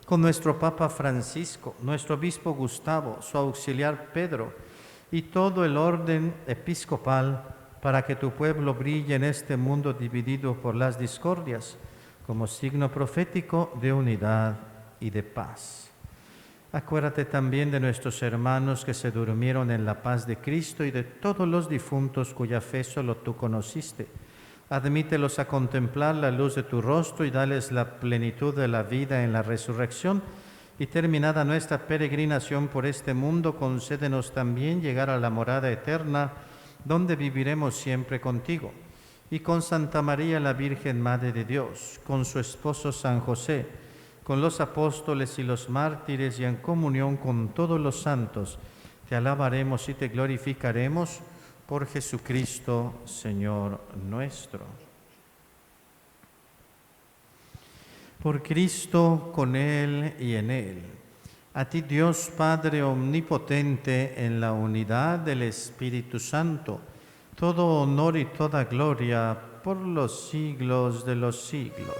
con nuestro Papa Francisco, nuestro Obispo Gustavo, su auxiliar Pedro y todo el orden episcopal, para que tu pueblo brille en este mundo dividido por las discordias, como signo profético de unidad y de paz. Acuérdate también de nuestros hermanos que se durmieron en la paz de Cristo y de todos los difuntos cuya fe solo tú conociste. Admítelos a contemplar la luz de tu rostro y dales la plenitud de la vida en la resurrección. Y terminada nuestra peregrinación por este mundo, concédenos también llegar a la morada eterna, donde viviremos siempre contigo. Y con Santa María, la Virgen Madre de Dios, con su esposo San José, con los apóstoles y los mártires y en comunión con todos los santos, te alabaremos y te glorificaremos por Jesucristo, Señor nuestro. Por Cristo, con Él y en Él. A ti, Dios Padre omnipotente, en la unidad del Espíritu Santo, todo honor y toda gloria por los siglos de los siglos.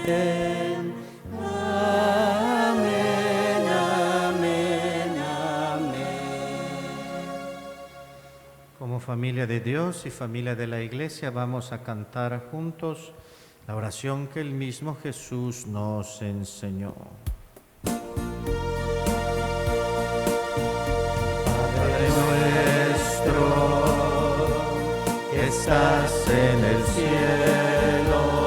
Amén, amén, amén, amén. Como familia de Dios y familia de la Iglesia, vamos a cantar juntos la oración que el mismo Jesús nos enseñó. Padre nuestro, que estás en el cielo,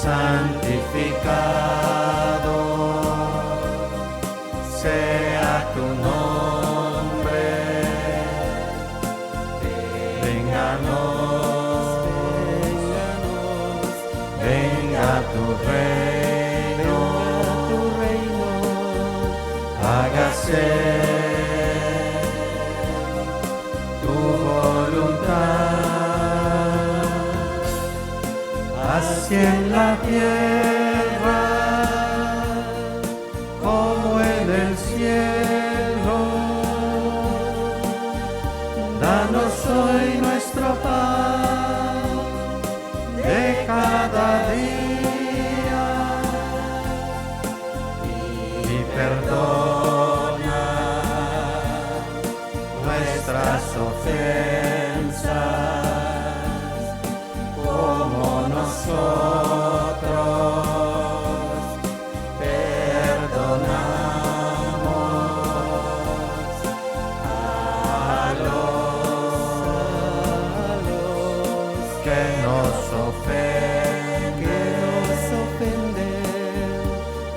santificado sea tu nombre, venga tu reino, hágase tu voluntad, así en la tierra como en el cielo. Danos hoy nuestro pan de cada día y perdona nuestras ofensas, como nosotros perdonamos nos ofenden,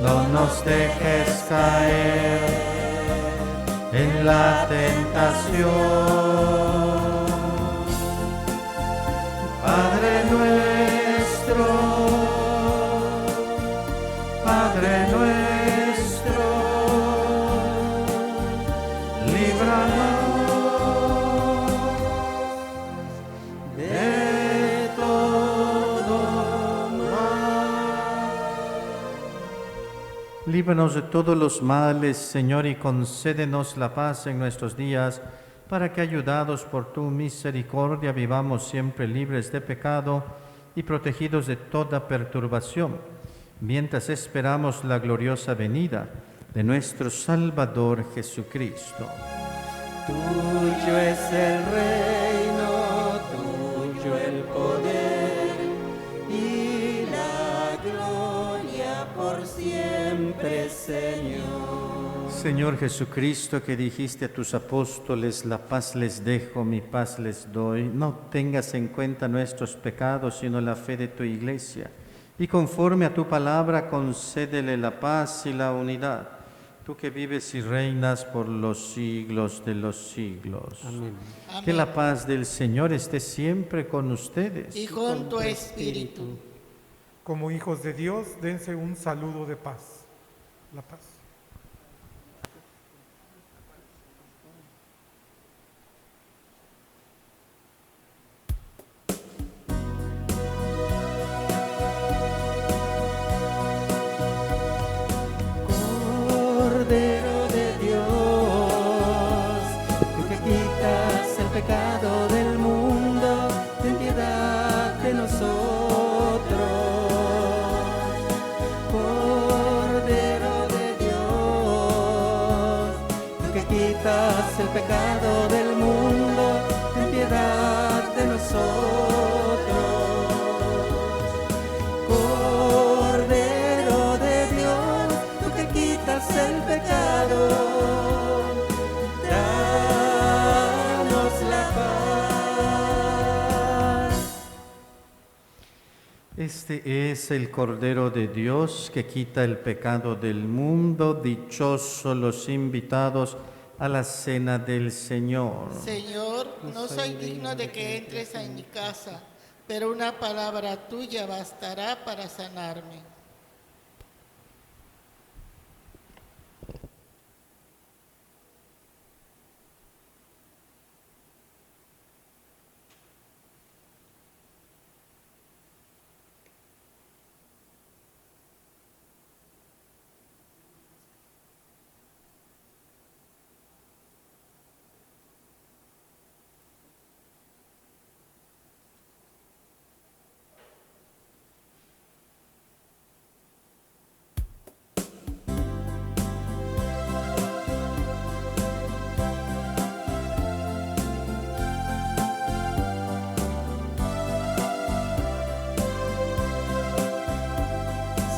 no nos dejes caer en la tentación. Padre nuestro, líbranos de todo mal. Líbranos de todos los males, Señor, y concédenos la paz en nuestros días, para que, ayudados por tu misericordia, vivamos siempre libres de pecado y protegidos de toda perturbación, mientras esperamos la gloriosa venida de nuestro Salvador Jesucristo. Tuyo es el reino, tuyo el poder y la gloria por siempre, Señor. Señor Jesucristo, que dijiste a tus apóstoles, la paz les dejo, mi paz les doy, no tengas en cuenta nuestros pecados, sino la fe de tu Iglesia, y conforme a tu palabra concédele la paz y la unidad, tú que vives y reinas por los siglos de los siglos. Amén. Que la paz del Señor esté siempre con ustedes. Y con tu espíritu. Como hijos de Dios, dense un saludo de paz. La paz. Cordero de Dios, tú que quitas el pecado del mundo, ten piedad de nosotros. Cordero de Dios, tú que quitas el pecado del mundo, ten piedad de nosotros. Cordero de Dios, tú que quitas el pecado, danos la paz. Este es el Cordero de Dios que quita el pecado del mundo. Dichosos los invitados a la cena del Señor. Señor, no soy digno de que entres en mi casa, pero una palabra tuya bastará para sanarme.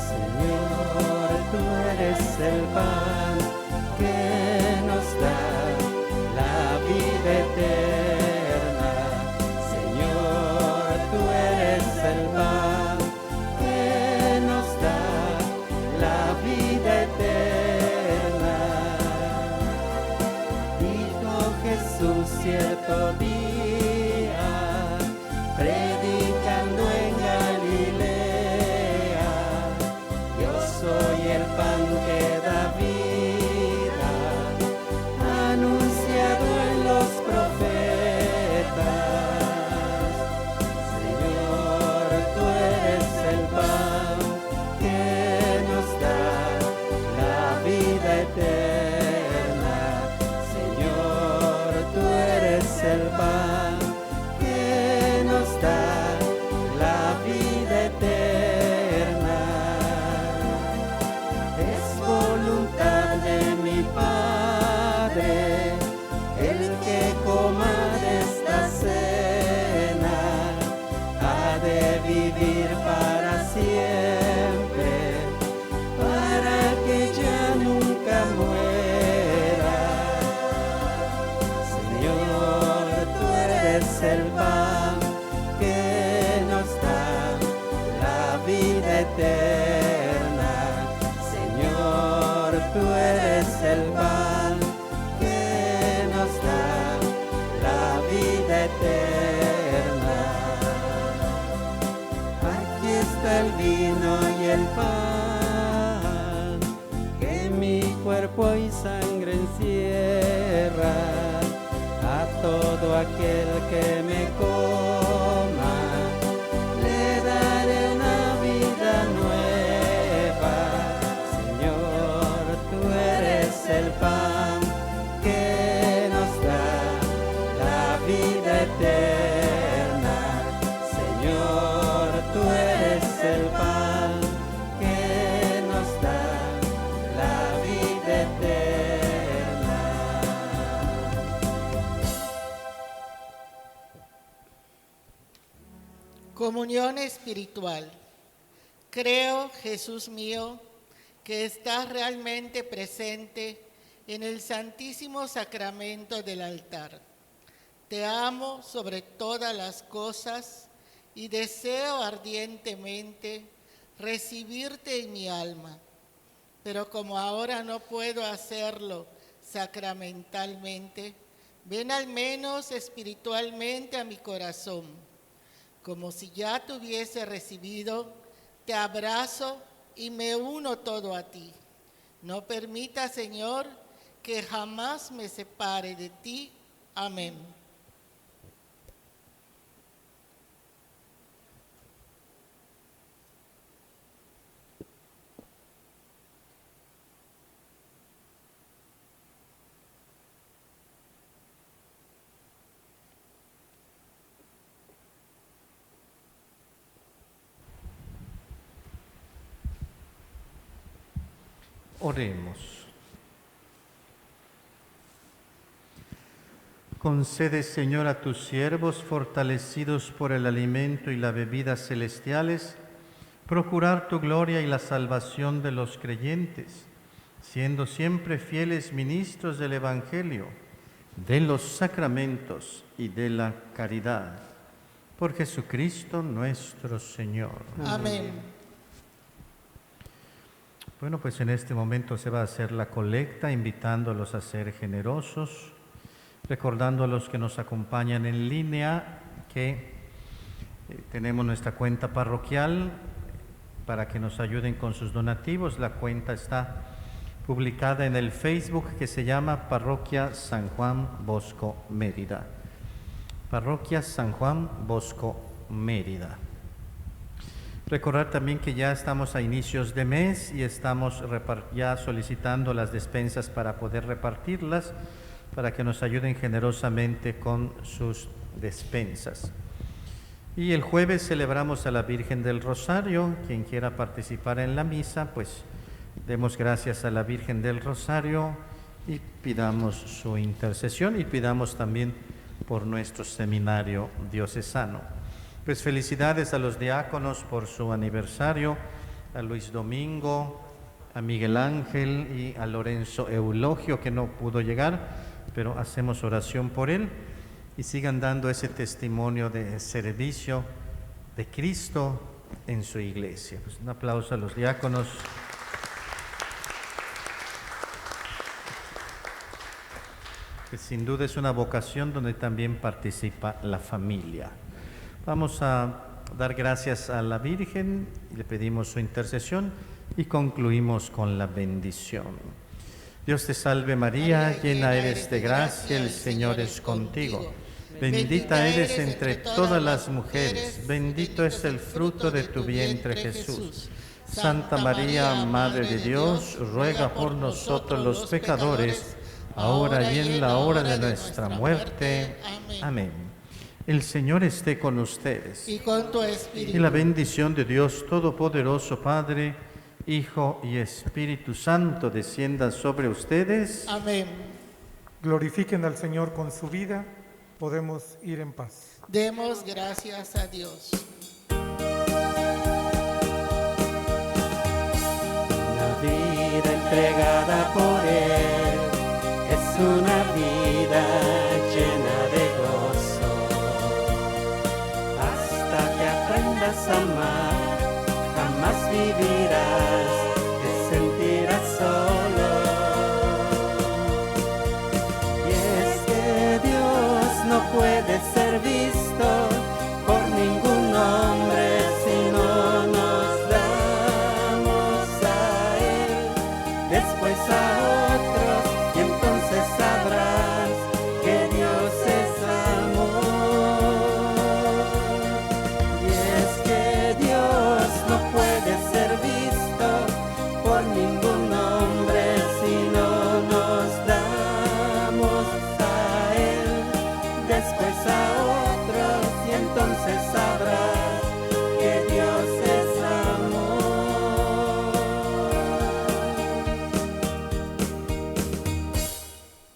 Señor, tú eres el pan que nos da la vida eterna. Señor, tú eres el pan que nos da la vida eterna. Dijo Jesús cierto día, predicando en Galilea: yo soy el pan que da vida, anunciado en los profetas. Señor, tú eres el pan que nos da la vida eterna. Señor, tú eres el pan que nos da la vida eterna. Es voluntad de mi Padre el que coma de esta cena, ha de vivir para siempre, para que ya nunca muera. Señor, tú eres el pan que eterna. Aquí está el vino y el pan, que mi cuerpo y sangre encierra. A todo aquel que me coma, le daré una vida nueva. Señor, tú eres el pan que nos da la vida eterna. Señor, tú eres el pan que nos da la vida eterna. Comunión espiritual. Creo, Jesús mío, que estás realmente presente en el Santísimo Sacramento del altar. Te amo sobre todas las cosas y deseo ardientemente recibirte en mi alma. Pero como ahora no puedo hacerlo sacramentalmente, ven al menos espiritualmente a mi corazón. Como si ya te hubiese recibido, te abrazo y me uno todo a ti. No permita, Señor, que jamás me separe de ti. Amén. Oremos. Concede, Señor, a tus siervos, fortalecidos por el alimento y la bebida celestiales, procurar tu gloria y la salvación de los creyentes, siendo siempre fieles ministros del Evangelio, de los sacramentos y de la caridad. Por Jesucristo nuestro Señor. Amén. Bueno, pues en este momento se va a hacer la colecta, invitándolos a ser generosos, recordando a los que nos acompañan en línea que tenemos nuestra cuenta parroquial para que nos ayuden con sus donativos. La cuenta está publicada en el Facebook que se llama Parroquia San Juan Bosco Mérida. Parroquia San Juan Bosco Mérida. Recordar también que ya estamos a inicios de mes y estamos ya solicitando las despensas para poder repartirlas, para que nos ayuden generosamente con sus despensas. Y el jueves celebramos a la Virgen del Rosario. Quien quiera participar en la misa, pues demos gracias a la Virgen del Rosario y pidamos su intercesión y pidamos también por nuestro seminario diocesano. Pues felicidades a los diáconos por su aniversario, a Luis Domingo, a Miguel Ángel y a Lorenzo Eulogio, que no pudo llegar, pero hacemos oración por él y sigan dando ese testimonio de servicio de Cristo en su iglesia. Pues un aplauso a los diáconos. Que sin duda es una vocación donde también participa la familia. Vamos a dar gracias a la Virgen, le pedimos su intercesión y concluimos con la bendición. Dios te salve María, llena eres de gracia, el Señor es contigo. Bendita eres entre todas las mujeres, bendito es el fruto de tu vientre Jesús. Santa María, Madre de Dios, ruega por nosotros los pecadores, ahora y en la hora de nuestra muerte. Amén. El Señor esté con ustedes. Y con tu espíritu. Y la bendición de Dios Todopoderoso, Padre, Hijo y Espíritu Santo, descienda sobre ustedes. Amén. Glorifiquen al Señor con su vida. Podemos ir en paz. Demos gracias a Dios. La vida entregada por Él es una vida llena de gozo. Hasta que aprendas a amar, jamás vivir